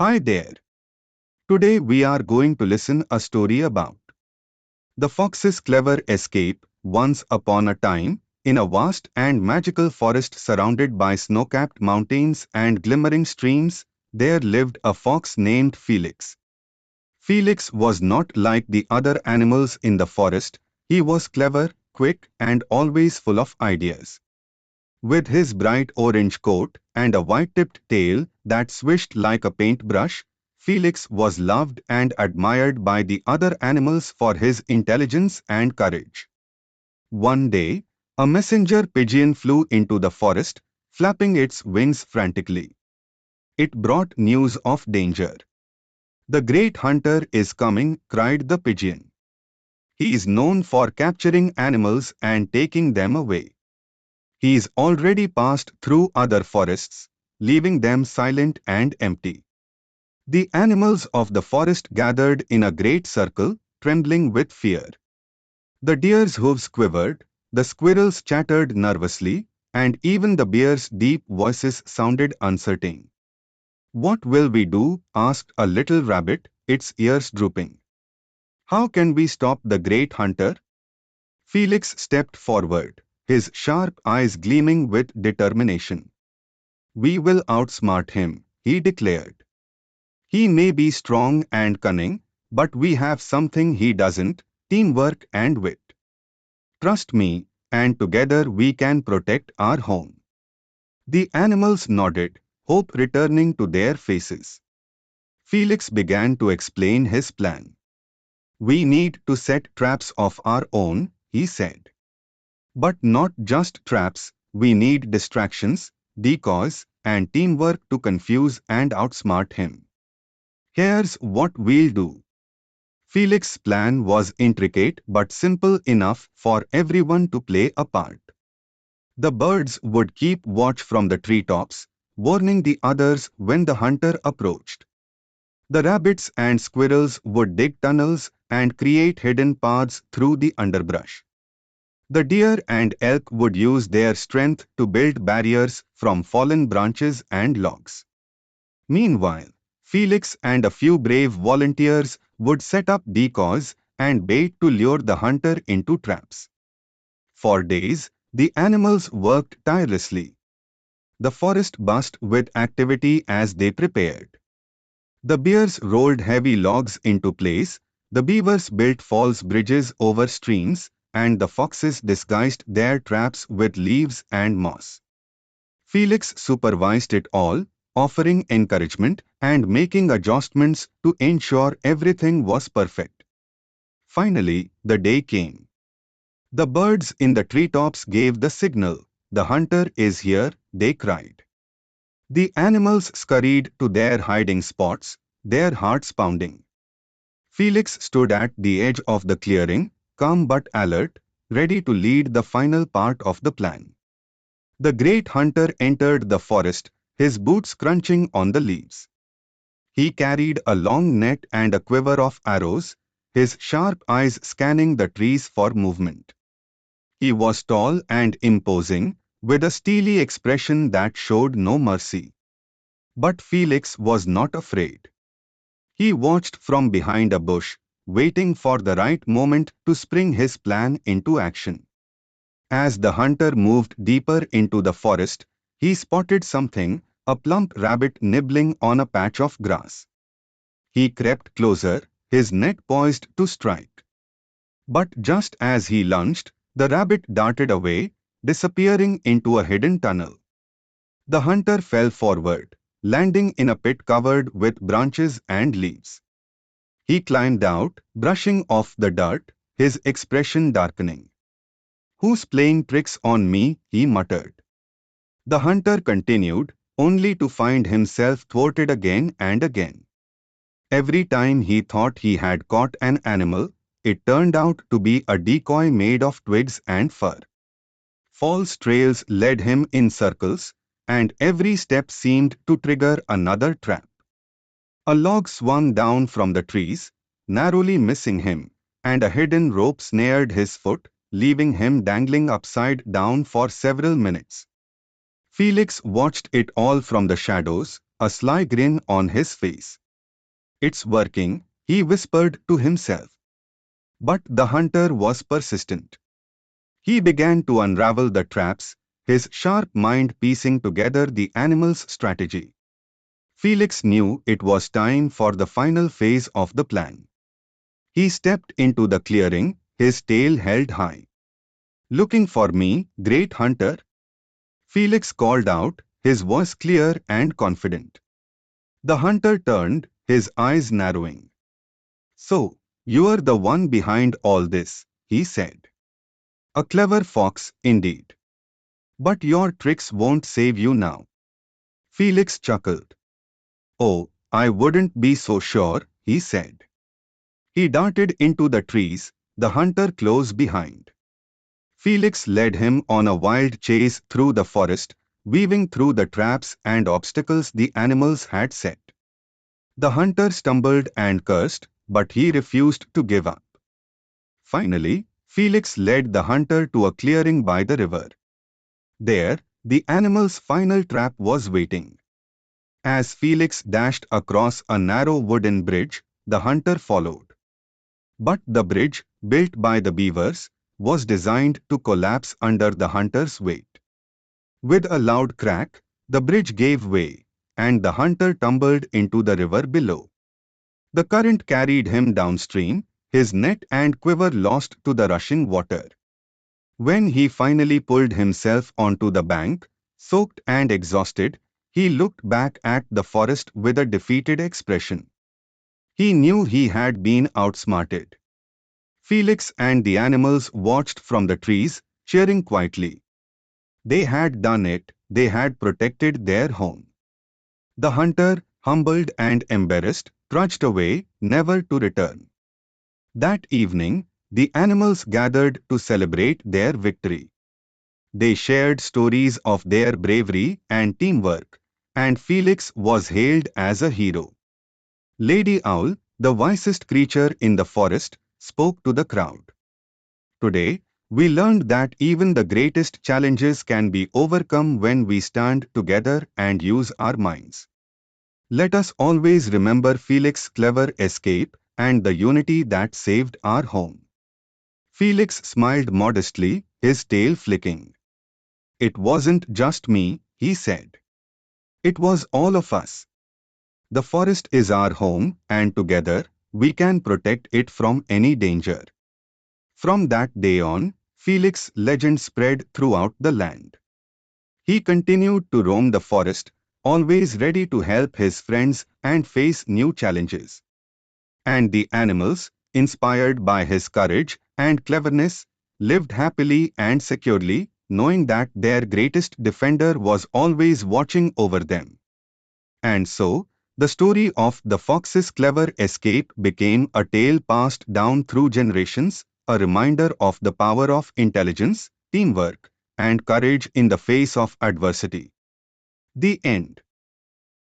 Hi there. Today we are going to listen a story about the fox's clever escape. Once upon a time, in a vast and magical forest surrounded by snow-capped mountains and glimmering streams, there lived a fox named Felix. Felix was not like the other animals in the forest. He was clever, quick, and always full of ideas. With his bright orange coat and a white-tipped tail that swished like a paintbrush, Felix was loved and admired by the other animals for his intelligence and courage. One day, a messenger pigeon flew into the forest, flapping its wings frantically. It brought news of danger. "The great hunter is coming," cried the pigeon. "He is known for capturing animals and taking them away. He is already passed through other forests, leaving them silent and empty." The animals of the forest gathered in a great circle, trembling with fear. The deer's hooves quivered, the squirrels chattered nervously, and even the bear's deep voices sounded uncertain. "What will we do?" asked a little rabbit, its ears drooping. "How can we stop the great hunter?" Felix stepped forward, his sharp eyes gleaming with determination. "We will outsmart him," he declared. "He may be strong and cunning, but we have something he doesn't: teamwork and wit. Trust me, and together we can protect our home." The animals nodded, hope returning to their faces. Felix began to explain his plan. "We need to set traps of our own," he said. "But not just traps, we need distractions, decoys, and teamwork to confuse and outsmart him. Here's what we'll do." Felix's plan was intricate but simple enough for everyone to play a part. The birds would keep watch from the treetops, warning the others when the hunter approached. The rabbits and squirrels would dig tunnels and create hidden paths through the underbrush. The deer and elk would use their strength to build barriers from fallen branches and logs. Meanwhile, Felix and a few brave volunteers would set up decoys and bait to lure the hunter into traps. For days, the animals worked tirelessly. The forest buzzed with activity as they prepared. The bears rolled heavy logs into place, the beavers built false bridges over streams, and the foxes disguised their traps with leaves and moss. Felix supervised it all, offering encouragement and making adjustments to ensure everything was perfect. Finally, the day came. The birds in the treetops gave the signal. "The hunter is here," they cried. The animals scurried to their hiding spots, their hearts pounding. Felix stood at the edge of the clearing, calm but alert, ready to lead the final part of the plan. The great hunter entered the forest, his boots crunching on the leaves. He carried a long net and a quiver of arrows, his sharp eyes scanning the trees for movement. He was tall and imposing, with a steely expression that showed no mercy. But Felix was not afraid. He watched from behind a bush, waiting for the right moment to spring his plan into action. As the hunter moved deeper into the forest, he spotted something: a plump rabbit nibbling on a patch of grass. He crept closer, his net poised to strike. But just as he lunged, the rabbit darted away, disappearing into a hidden tunnel. The hunter fell forward, landing in a pit covered with branches and leaves. He climbed out, brushing off the dirt, his expression darkening. "Who's playing tricks on me?" he muttered. The hunter continued, only to find himself thwarted again and again. Every time he thought he had caught an animal, it turned out to be a decoy made of twigs and fur. False trails led him in circles, and every step seemed to trigger another trap. A log swung down from the trees, narrowly missing him, and a hidden rope snared his foot, leaving him dangling upside down for several minutes. Felix watched it all from the shadows, a sly grin on his face. "It's working," he whispered to himself. But the hunter was persistent. He began to unravel the traps, his sharp mind piecing together the animal's strategy. Felix knew it was time for the final phase of the plan. He stepped into the clearing, his tail held high. "Looking for me, great hunter?" Felix called out, his voice clear and confident. The hunter turned, his eyes narrowing. "So, you're the one behind all this," he said. "A clever fox, indeed. But your tricks won't save you now." Felix chuckled. "Oh, I wouldn't be so sure," he said. He darted into the trees, the hunter close behind. Felix led him on a wild chase through the forest, weaving through the traps and obstacles the animals had set. The hunter stumbled and cursed, but he refused to give up. Finally, Felix led the hunter to a clearing by the river. There, the animal's final trap was waiting. As Felix dashed across a narrow wooden bridge, the hunter followed. But the bridge, built by the beavers, was designed to collapse under the hunter's weight. With a loud crack, the bridge gave way, and the hunter tumbled into the river below. The current carried him downstream, his net and quiver lost to the rushing water. When he finally pulled himself onto the bank, soaked and exhausted, he looked back at the forest with a defeated expression. He knew he had been outsmarted. Felix and the animals watched from the trees, cheering quietly. They had done it, they had protected their home. The hunter, humbled and embarrassed, trudged away, never to return. That evening, the animals gathered to celebrate their victory. They shared stories of their bravery and teamwork, and Felix was hailed as a hero. Lady Owl, the wisest creature in the forest, spoke to the crowd. "Today, we learned that even the greatest challenges can be overcome when we stand together and use our minds. Let us always remember Felix's clever escape and the unity that saved our home." Felix smiled modestly, his tail flicking. "It wasn't just me," he said. "It was all of us. The forest is our home, and together, we can protect it from any danger." From that day on, Felix's legend spread throughout the land. He continued to roam the forest, always ready to help his friends and face new challenges. And the animals, inspired by his courage and cleverness, lived happily and securely, knowing that their greatest defender was always watching over them. And so, the story of the fox's clever escape became a tale passed down through generations, a reminder of the power of intelligence, teamwork, and courage in the face of adversity. The end.